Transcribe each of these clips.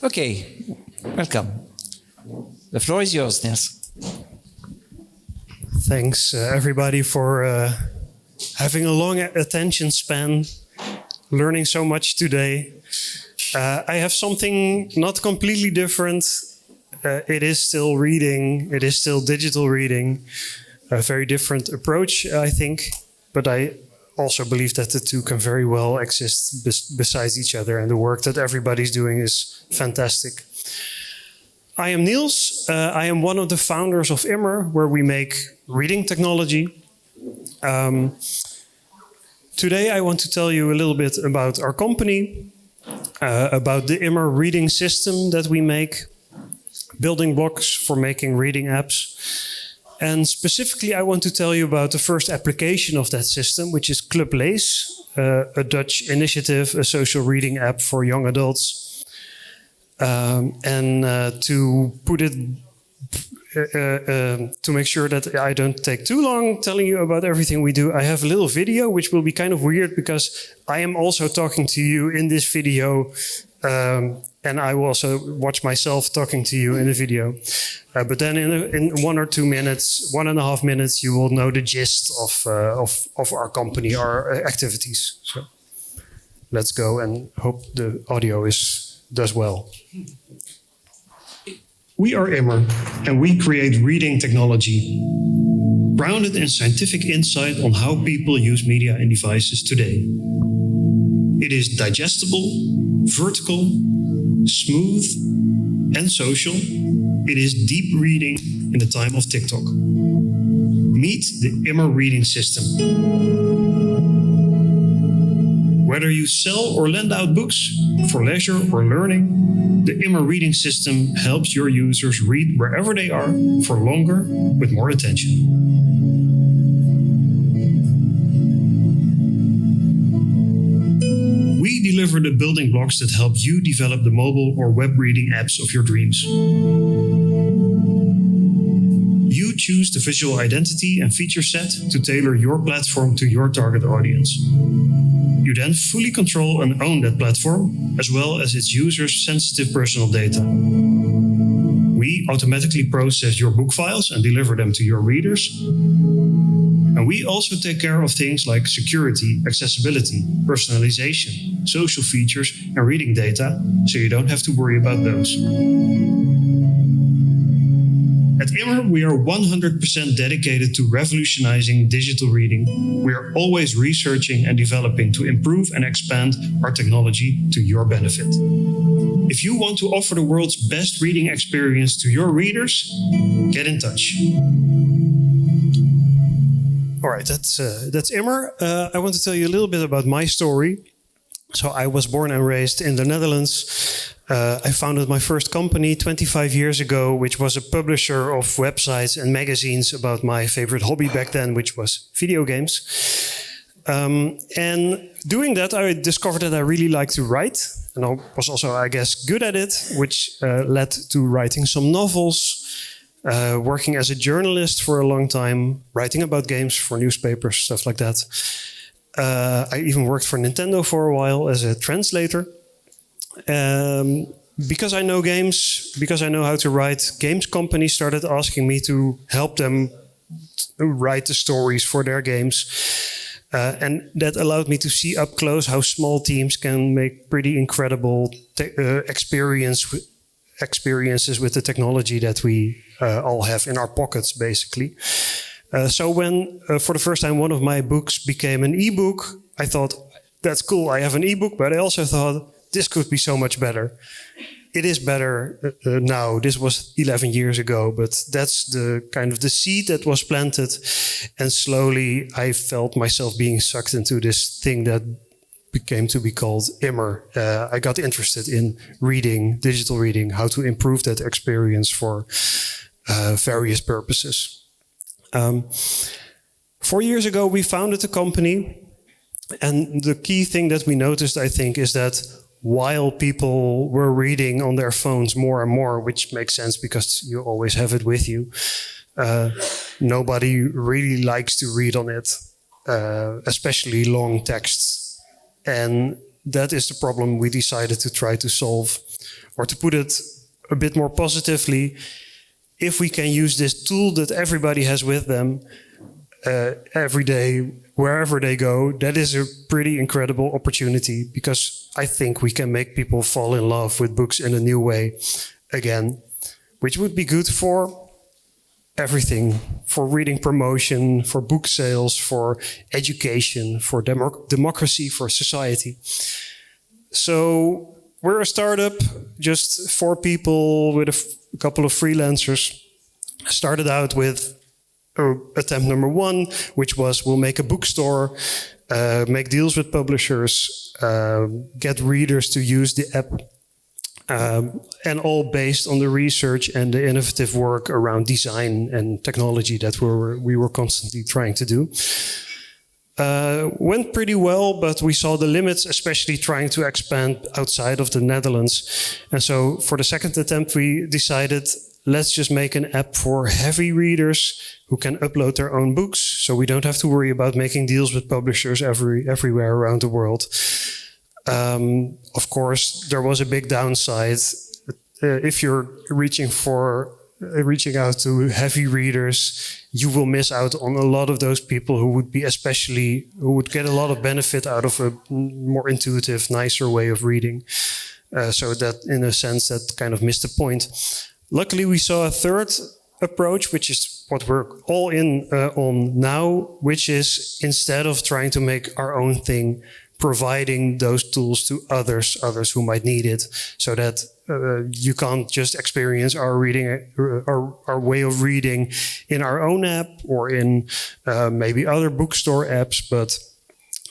Okay, welcome. The floor is yours, Niels. Thanks, everybody, for having a long attention span, learning so much today. I have something not completely different. It is still reading. It is still digital reading. A very different approach, I think. But I also believe that the two can very well exist besides each other. And the work that everybody's doing is fantastic. I am Niels. I am one of the founders of Immer, where we make reading technology. Today I want to tell you a little bit about our company, about the Immer reading system that we make, building blocks for making reading apps. And specifically, I want to tell you about the first application of that system, which is Club Lees, a Dutch initiative, a social reading app for young adults. To put it, to make sure that I don't take too long telling you about everything we do, I have a little video, which will be kind of weird because I am also talking to you in this video. And I will also watch myself talking to you in the video. But then in 1 or 2 minutes, 1.5 minutes, you will know the gist of our company, our activities. So let's go and hope the audio does well. We are Immer, and we create reading technology, grounded in scientific insight on how people use media and devices today. It is digestible, vertical, smooth, and social. It is deep reading in the time of TikTok. Meet the Immer reading system. Whether you sell or lend out books for leisure or learning, the Immer reading system helps your users read wherever they are for longer with more attention. We deliver the building blocks that help you develop the mobile or web reading apps of your dreams. You choose the visual identity and feature set to tailor your platform to your target audience. You then fully control and own that platform, as well as its users' sensitive personal data. We automatically process your book files and deliver them to your readers. And we also take care of things like security, accessibility, personalization, social features, and reading data, so you don't have to worry about those. At Immer, we are 100% dedicated to revolutionizing digital reading. We are always researching and developing to improve and expand our technology to your benefit. If you want to offer the world's best reading experience to your readers, get in touch. All right, that's Immer. I want to tell you a little bit about my story. So I was born and raised in the Netherlands. I founded my first company 25 years ago, which was a publisher of websites and magazines about my favorite hobby back then, which was video games. And doing that, I discovered that I really like to write. And I was also, I guess, good at it, which led to writing some novels, working as a journalist for a long time, writing about games for newspapers, stuff like that. I even worked for Nintendo for a while as a translator. Because I know games, because I know how to write, games companies started asking me to help them write the stories for their games. And that allowed me to see up close how small teams can make pretty incredible experiences with the technology that we all have in our pockets, basically. So when, for the first time, one of my books became an ebook, I thought, that's cool, I have an ebook, but I also thought, this could be so much better. It is better now. This was 11 years ago, but that's the kind of the seed that was planted. And slowly I felt myself being sucked into this thing that became to be called Immer. I got interested in reading, digital reading, how to improve that experience for various purposes. 4 years ago, we founded a company. And the key thing that we noticed, I think, is that while people were reading on their phones more and more, which makes sense because you always have it with you, nobody really likes to read on it, especially long texts. And that is the problem we decided to try to solve. Or to put it a bit more positively, if we can use this tool that everybody has with them every day, wherever they go, that is a pretty incredible opportunity, because I think we can make people fall in love with books in a new way again, which would be good for everything, for reading promotion, for book sales, for education, for democracy, for society. So we're a startup, just 4 people with a couple of freelancers. Started out with attempt number 1, which was we'll make a bookstore, make deals with publishers, get readers to use the app, and all based on the research and the innovative work around design and technology that we were constantly trying to do. Went pretty well, but we saw the limits, especially trying to expand outside of the Netherlands. And so for the second attempt, we decided, let's just make an app for heavy readers who can upload their own books, so we don't have to worry about making deals with publishers everywhere around the world. Of course, there was a big downside. If you're reaching out to heavy readers, you will miss out on a lot of those people who would get a lot of benefit out of a more intuitive, nicer way of reading. So that, in a sense, that kind of missed the point. Luckily, we saw a third approach, which is what we're all in on now, which is, instead of trying to make our own thing, providing those tools to others who might need it, so that you can't just experience our way of reading in our own app or in maybe other bookstore apps, but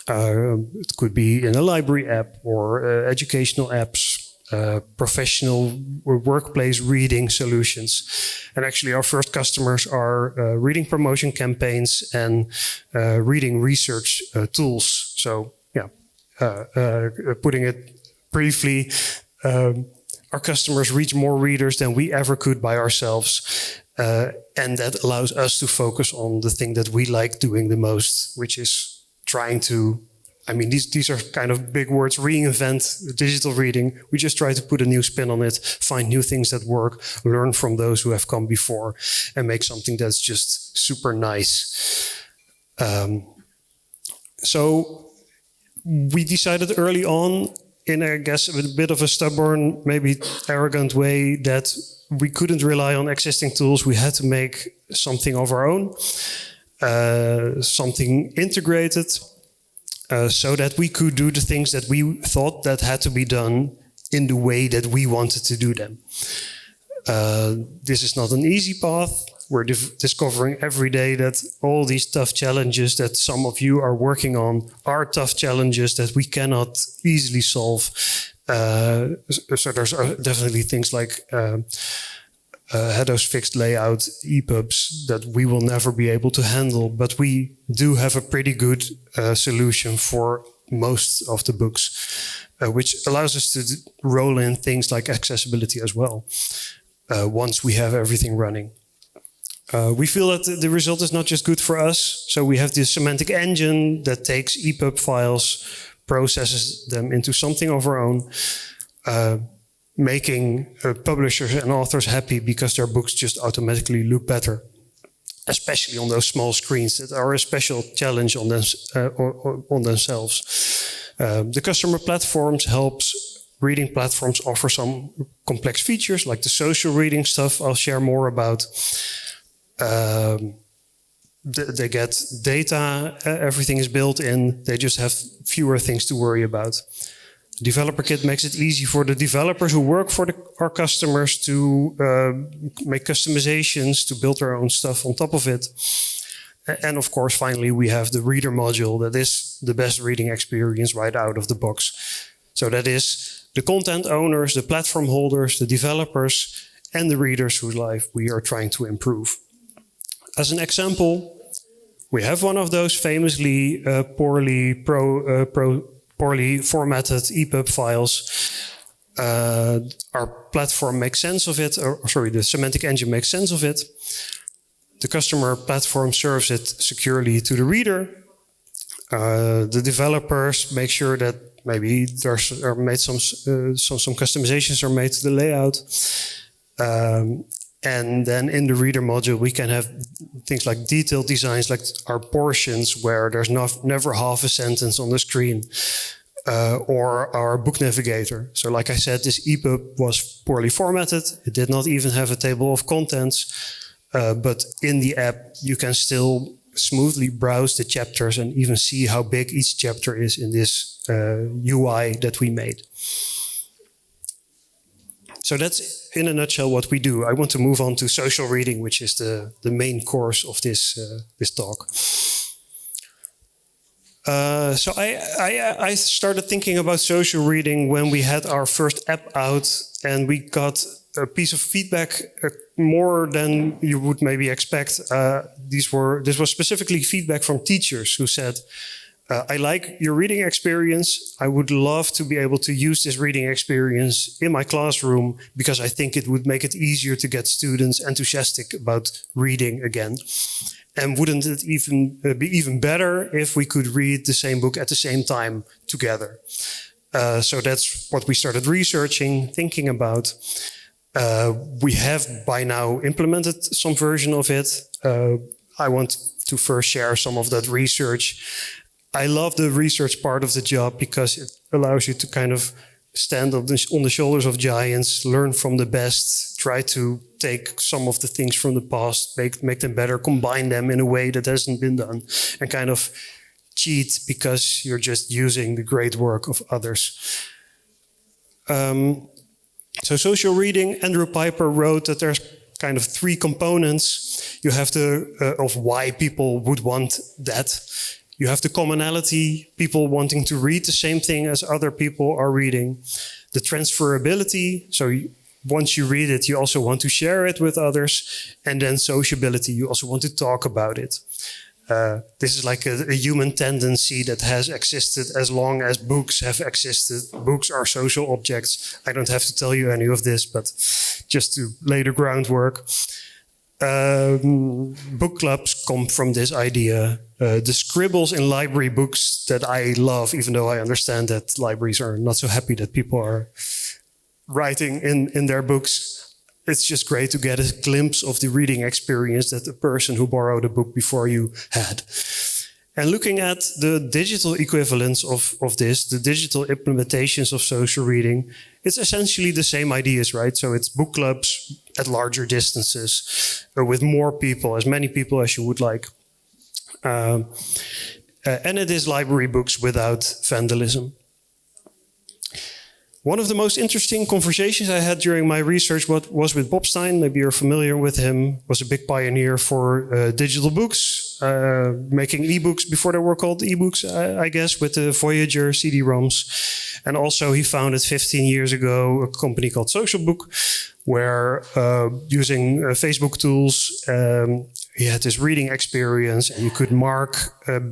it could be in a library app or educational apps, professional workplace reading solutions. And actually our first customers are reading promotion campaigns and reading research tools. So yeah, putting it briefly, our customers reach more readers than we ever could by ourselves. And that allows us to focus on the thing that we like doing the most, which is trying to, I mean, these are kind of big words, reinvent digital reading. We just try to put a new spin on it, find new things that work, learn from those who have come before, and make something that's just super nice. So we decided early on, in I guess a bit of a stubborn, maybe arrogant way, that we couldn't rely on existing tools. We had to make something of our own, something integrated, so that we could do the things that we thought that had to be done in the way that we wanted to do them. This is not an easy path. We're discovering every day that all these tough challenges that some of you are working on are tough challenges that we cannot easily solve. So there's definitely things like those fixed layout EPUBs that we will never be able to handle, but we do have a pretty good solution for most of the books, which allows us to roll in things like accessibility as well, once we have everything running. We feel that the result is not just good for us, so we have this semantic engine that takes EPUB files, processes them into something of our own, making publishers and authors happy because their books just automatically look better, especially on those small screens that are a special challenge on themselves. The customer platforms helps reading platforms offer some complex features like the social reading stuff I'll share more about. They get data, everything is built in, they just have fewer things to worry about. Developer Kit makes it easy for the developers who work for our customers to make customizations, to build their own stuff on top of it. And of course, finally, we have the reader module that is the best reading experience right out of the box. So that is the content owners, the platform holders, the developers, and the readers whose life we are trying to improve. As an example, we have one of those famously poorly formatted EPUB files. Our platform makes sense of it, the semantic engine makes sense of it. The customer platform serves it securely to the reader. The developers make sure that maybe are made some customizations are made to the layout. And then in the reader module, we can have things like detailed designs, like our portions where there's never half a sentence on the screen, or our book navigator. So like I said, this EPUB was poorly formatted. It did not even have a table of contents, but in the app, you can still smoothly browse the chapters and even see how big each chapter is in this UI that we made. So that's in a nutshell what we do. I want to move on to social reading, which is the main course of this talk. So I started thinking about social reading when we had our first app out, and we got a piece of feedback more than you would maybe expect. This was specifically feedback from teachers who said, I like your reading experience. I would love to be able to use this reading experience in my classroom because I think it would make it easier to get students enthusiastic about reading again. And wouldn't it even be even better if we could read the same book at the same time together? So that's what we started researching, thinking about. We have by now implemented some version of it. I want to first share some of that research. I love the research part of the job because it allows you to kind of stand on the shoulders of giants, learn from the best, try to take some of the things from the past, make them better, combine them in a way that hasn't been done, and kind of cheat because you're just using the great work of others. So social reading, Andrew Piper wrote that there's kind of three components. You have of why people would want that. You have the commonality, people wanting to read the same thing as other people are reading. The transferability, so once you read it, you also want to share it with others. And then sociability, you also want to talk about it. This is like a human tendency that has existed as long as books have existed. Books are social objects. I don't have to tell you any of this, but just to lay the groundwork. Book clubs come from this idea. The scribbles in library books that I love, even though I understand that libraries are not so happy that people are writing in their books. It's just great to get a glimpse of the reading experience that the person who borrowed a book before you had. And looking at the digital equivalents of this, the digital implementations of social reading, it's essentially the same ideas, right? So it's book clubs at larger distances, or with more people, as many people as you would like. And it is library books without vandalism. One of the most interesting conversations I had during my research was with Bob Stein. Maybe you're familiar with him. Was a big pioneer for digital books, making ebooks before they were called ebooks, I guess, with the Voyager CD-ROMs. And also he founded 15 years ago a company called Social Book, where using Facebook tools, he had this reading experience, and you could mark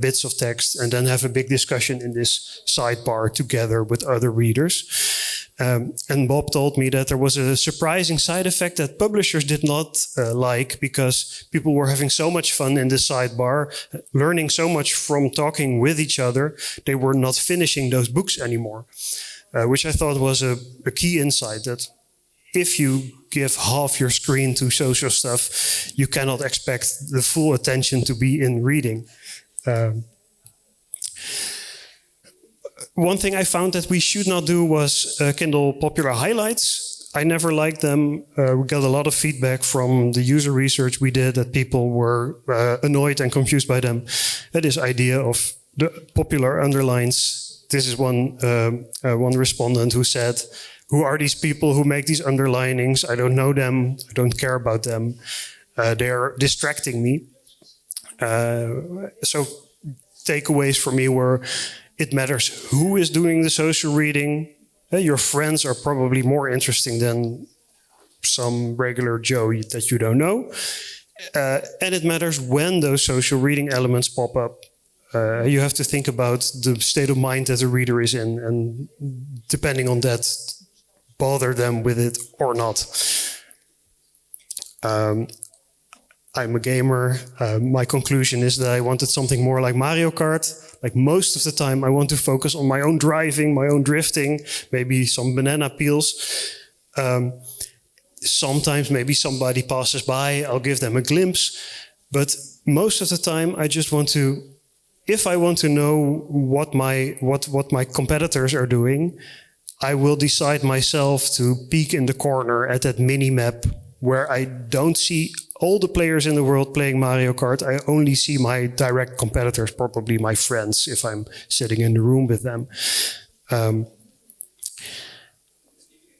bits of text and then have a big discussion in this sidebar together with other readers. And Bob told me that there was a surprising side effect that publishers did not like, because people were having so much fun in the sidebar, learning so much from talking with each other, they were not finishing those books anymore, which I thought was a key insight, that if you give half your screen to social stuff, you cannot expect the full attention to be in reading. One thing I found that we should not do was Kindle popular highlights. I never liked them. We got a lot of feedback from the user research we did that people were annoyed and confused by them. This idea of the popular underlines. This is one respondent who said, "Who are these people who make these underlinings? I don't know them. I don't care about them. They're distracting me." So takeaways for me were, it matters who is doing the social reading. Your friends are probably more interesting than some regular Joe that you don't know. And it matters when those social reading elements pop up. You have to think about the state of mind that the reader is in, and depending on that, bother them with it or not. I'm a gamer. My conclusion is that I wanted something more like Mario Kart. Like most of the time, I want to focus on my own driving, my own drifting, maybe some banana peels. Sometimes maybe somebody passes by, I'll give them a glimpse. But most of the time, I just want to, if I want to know what my competitors are doing, I will decide myself to peek in the corner at that mini map where I don't see all the players in the world playing Mario Kart. I only see my direct competitors, probably my friends, if I'm sitting in the room with them.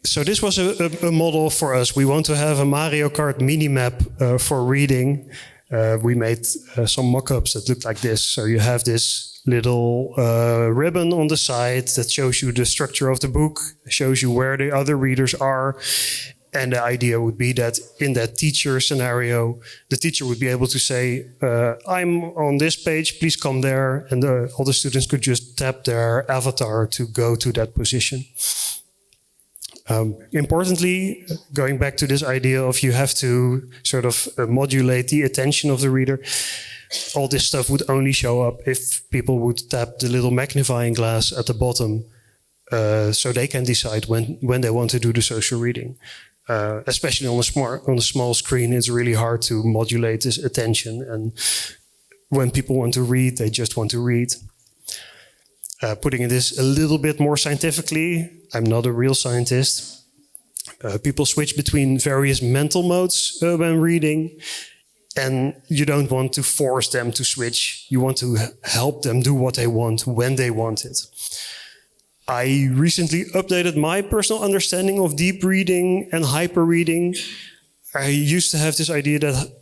So this was a model for us. We want to have a Mario Kart mini-map for reading. We made some mock-ups that look like this. So you have this little ribbon on the side that shows you the structure of the book, shows you where the other readers are. And the idea would be that in that teacher scenario, the teacher would be able to say, I'm on this page, please come there. And all the students could just tap their avatar to go to that position. Importantly, going back to this idea of you have to sort of modulate the attention of the reader, all this stuff would only show up if people would tap the little magnifying glass at the bottom so they can decide when they want to do the social reading. Especially on a small screen, it's really hard to modulate this attention. And when people want to read, they just want to read. Putting this a little bit more scientifically, I'm not a real scientist. People switch between various mental modes when reading, and you don't want to force them to switch. You want to help them do what they want when they want it. I recently updated my personal understanding of deep reading and hyper reading. I used to have this idea that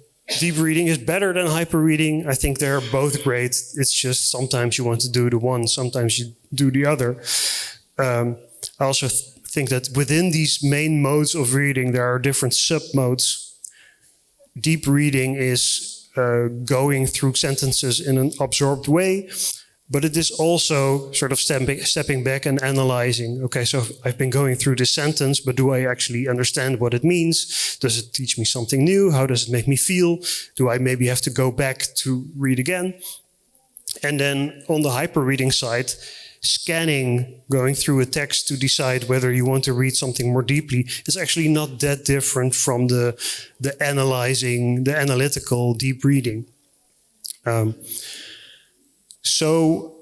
deep reading is better than hyper reading. I think they're both great. It's just sometimes you want to do the one, sometimes you do the other. I also think that within these main modes of reading, there are different sub-modes. Deep reading is going through sentences in an absorbed way. But it is also sort of stepping back and analyzing. Okay, so I've been going through this sentence, but do I actually understand what it means? Does it teach me something new? How does it make me feel? Do I maybe have to go back to read again? And then on the hyper-reading side, scanning, going through a text to decide whether you want to read something more deeply is actually not that different from the analyzing, the analytical deep reading. So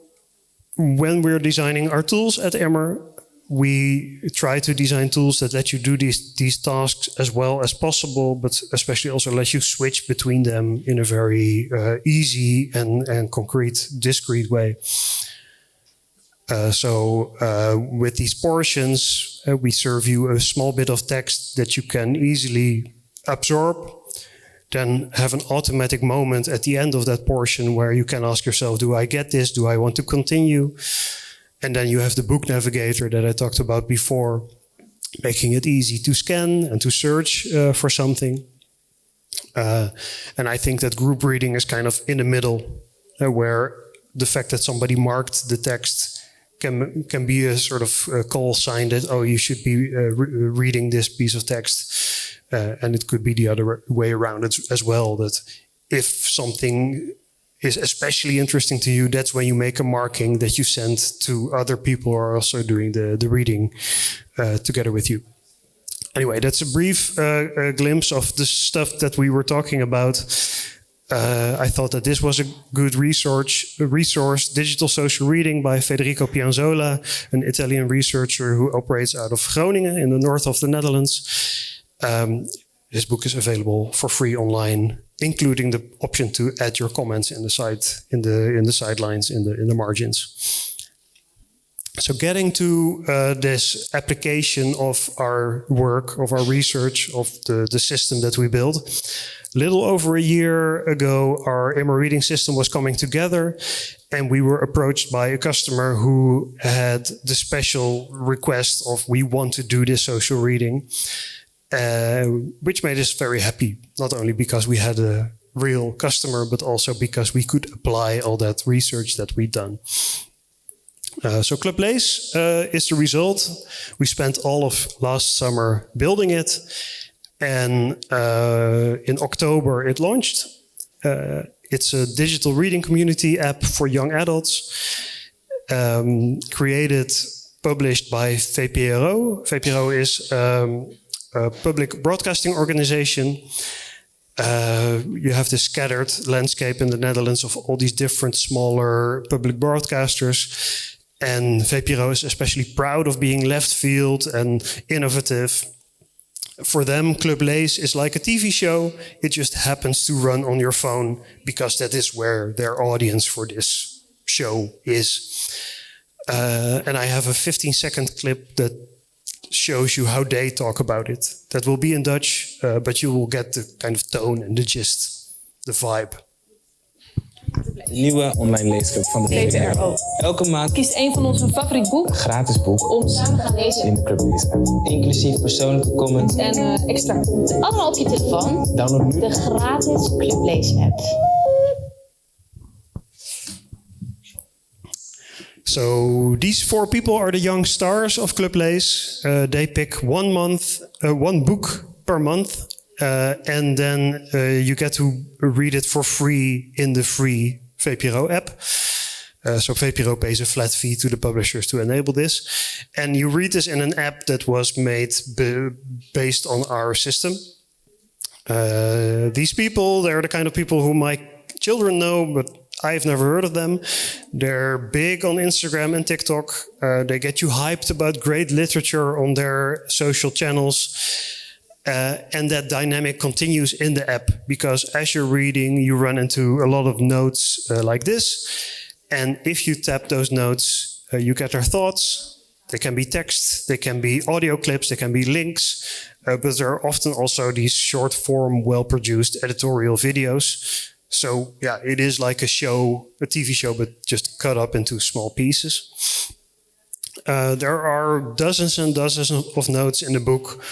when we're designing our tools at Immer, we try to design tools that let you do these tasks as well as possible, but especially also let you switch between them in a very easy and concrete, discrete way. With these portions, we serve you a small bit of text that you can easily absorb, then have an automatic moment at the end of that portion where you can ask yourself, do I get this? Do I want to continue? And then you have the book navigator that I talked about before, making it easy to scan and to search for something. And I think that group reading is kind of in the middle, where the fact that somebody marked the text can be a sort of a call sign that, oh, you should be reading this piece of text. And it could be the other way around as well, that if something is especially interesting to you, that's when you make a marking that you send to other people who are also doing the reading together with you. Anyway, that's a brief glimpse of the stuff that we were talking about. I thought that this was a good resource, Digital Social Reading by Federico Pianzola, an Italian researcher who operates out of Groningen in the north of the Netherlands. This book is available for free online, including the option to add your comments in the sidelines, in the margins. So getting to this application of our work, of our research, of the system that we built. A little over a year ago, our Immer reading system was coming together, and we were approached by a customer who had the special request of, we want to do this social reading. Which made us very happy, not only because we had a real customer, but also because we could apply all that research that we'd done. So Club Lees is the result. We spent all of last summer building it, And in October it launched. It's a digital reading community app for young adults, published by VPRO. VPRO is a public broadcasting organization. You have this scattered landscape in the Netherlands of all these different smaller public broadcasters. And VPRO is especially proud of being left field and innovative. For them, Club Lees is like a TV show. It just happens to run on your phone because that is where their audience for this show is. And I have a 15-second clip that shows you how they talk about it. That will be in Dutch, but you will get the kind of tone and the gist, the vibe. De nieuwe online leesclub van de VPRO. Elke maand kiest een van onze favoriet boek. een gratis boek Om samen gaan lezen in de Club Lees-app. Inclusief persoonlijke comments en extra content. Allemaal op je telefoon. Download nu De gratis Club Lees-app. So these 4 people are the young stars of Club Lees. They pick one book per month. And then you get to read it for free in the free VPRO app. So VPRO pays a flat fee to the publishers to enable this. And you read this in an app that was made based on our system. These people, they're the kind of people who my children know, but I've never heard of them. They're big on Instagram and TikTok. They get you hyped about great literature on their social channels. And that dynamic continues in the app because as you're reading, you run into a lot of notes like this. And if you tap those notes, you get their thoughts. They can be text, they can be audio clips, they can be links. But there are often also these short form, well-produced editorial videos. So yeah, it is like a show, a TV show, but just cut up into small pieces. There are dozens and dozens of notes in the book.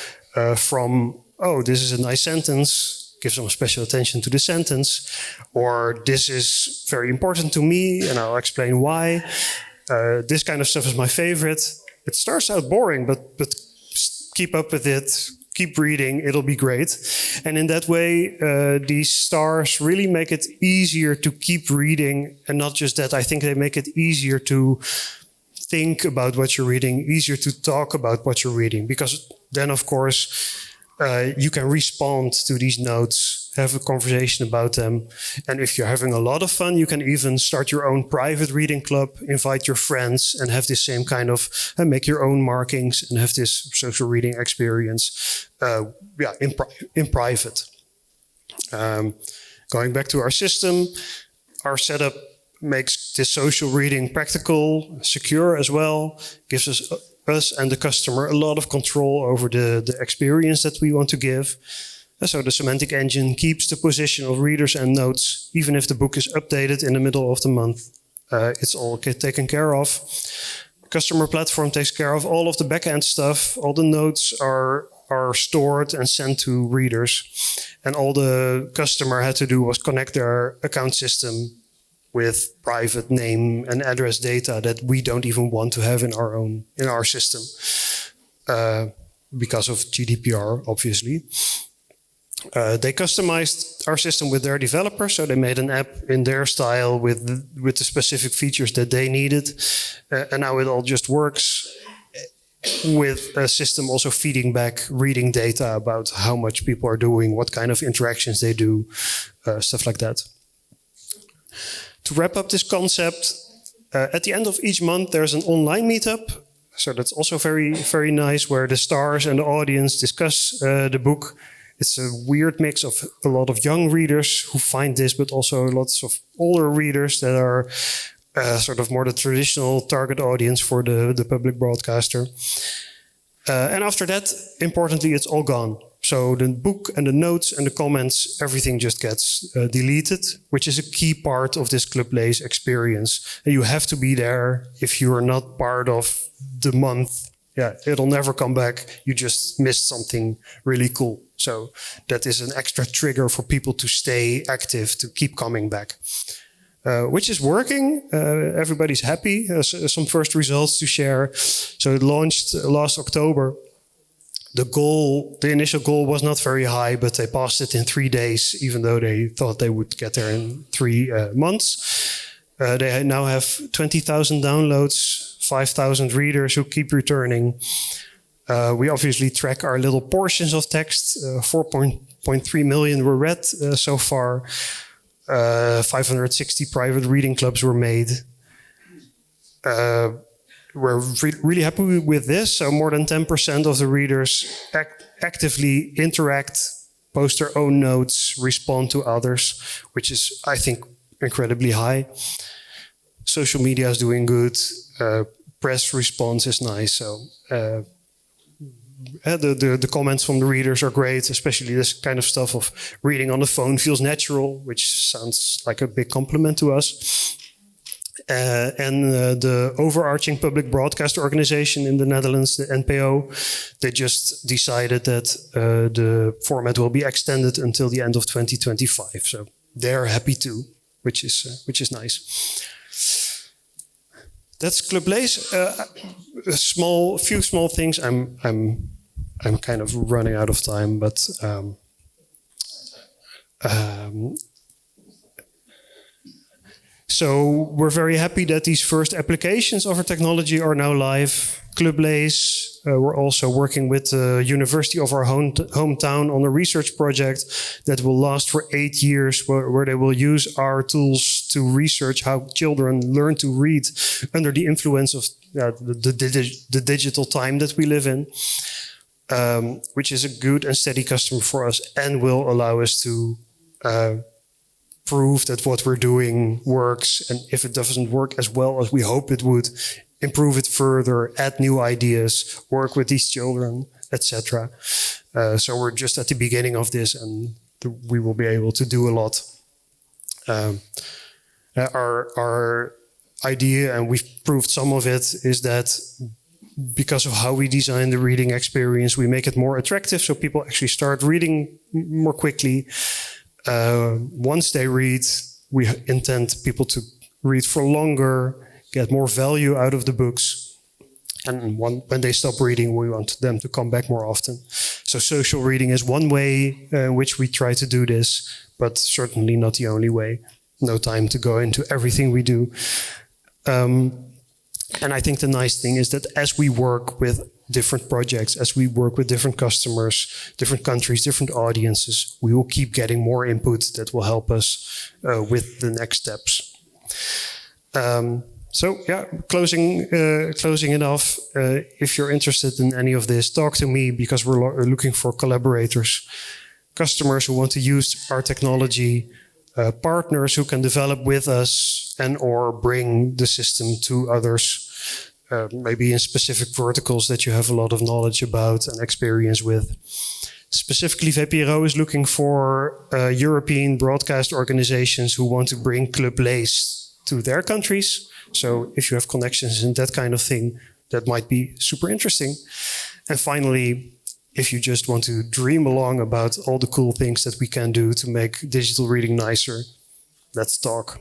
From, oh, this is a nice sentence, give some special attention to the sentence, or this is very important to me, and I'll explain why. This kind of stuff is my favorite. It starts out boring, but keep up with it, keep reading, it'll be great. And in that way, these stars really make it easier to keep reading, and not just that, I think they make it easier to think about what you're reading, easier to talk about what you're reading, because then, of course, you can respond to these notes, have a conversation about them. And if you're having a lot of fun, you can even start your own private reading club, invite your friends, and have this same kind of, make your own markings and have this social reading experience in private. Going back to our system, our setup makes this social reading practical, secure as well, gives us and the customer a lot of control over the experience that we want to give. So the semantic engine keeps the position of readers and notes, even if the book is updated in the middle of the month. It's all taken care of. The customer platform takes care of all of the backend stuff. All the notes are stored and sent to readers. And all the customer had to do was connect their account system with private name and address data that we don't even want to have in our system because of GDPR, obviously. They customized our system with their developers, so they made an app in their style with the specific features that they needed, and now it all just works with a system also feeding back reading data about how much people are doing, what kind of interactions they do, stuff like that. To wrap up this concept, at the end of each month, there's an online meetup. So that's also very, very nice, where the stars and the audience discuss the book. It's a weird mix of a lot of young readers who find this, but also lots of older readers that are sort of more the traditional target audience for the public broadcaster. And after that, importantly, it's all gone. So the book and the notes and the comments, everything just gets deleted, which is a key part of this Club Lees experience. And you have to be there. If you are not part of the month, yeah, it'll never come back. You just missed something really cool. So that is an extra trigger for people to stay active, to keep coming back. Which is working. Everybody's happy. Some first results to share. So it launched last October. the initial goal was not very high, but they passed it in 3 days, even though they thought they would get there in 3 months. They now have 20,000 downloads, 5,000 readers who keep returning. We obviously track our little portions of text. 4.3 million were read so far. 560 private reading clubs were made. We're really happy with this. So more than 10% of the readers actively interact, post their own notes, respond to others, which is, I think, incredibly high. Social media is doing good. Press response is nice. So the comments from the readers are great, especially this kind of stuff of reading on the phone feels natural, which sounds like a big compliment to us. And the overarching public broadcast organization in the Netherlands, the NPO, they just decided that the format will be extended until the end of 2025. So they're happy too, which is nice. That's Club Lees. Few small things. I'm kind of running out of time, but so we're very happy that these first applications of our technology are now live. Club Lees. We're also working with the university of our hometown on a research project that will last for 8 years, where they will use our tools to research how children learn to read under the influence of the digital time that we live in, which is a good and steady customer for us and will allow us to prove that what we're doing works, and if it doesn't work as well as we hope it would, improve it further, add new ideas, work with these children, etc. So we're just at the beginning of this, and we will be able to do a lot. Our idea, and we've proved some of it, is that because of how we design the reading experience, we make it more attractive, so people actually start reading more quickly. Once they read, we intend people to read for longer, get more value out of the books. And when they stop reading, we want them to come back more often. So social reading is one way in which we try to do this, but certainly not the only way. No time to go into everything we do. And I think the nice thing is that as we work with different projects, as we work with different customers, different countries, different audiences, we will keep getting more input that will help us with the next steps. So yeah, closing it off. If you're interested in any of this, talk to me, because we're looking for collaborators, customers who want to use our technology, partners who can develop with us and or bring the system to others, maybe in specific verticals that you have a lot of knowledge about and experience with. Specifically, VPRO is looking for European broadcast organizations who want to bring Club Lees to their countries. So if you have connections in that kind of thing, that might be super interesting. And finally, if you just want to dream along about all the cool things that we can do to make digital reading nicer, let's talk.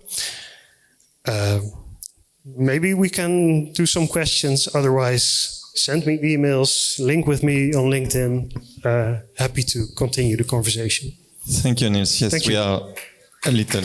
Maybe we can do some questions. Otherwise, send me emails, link with me on LinkedIn. Happy to continue the conversation. Thank you, Niels. Yes, we are a little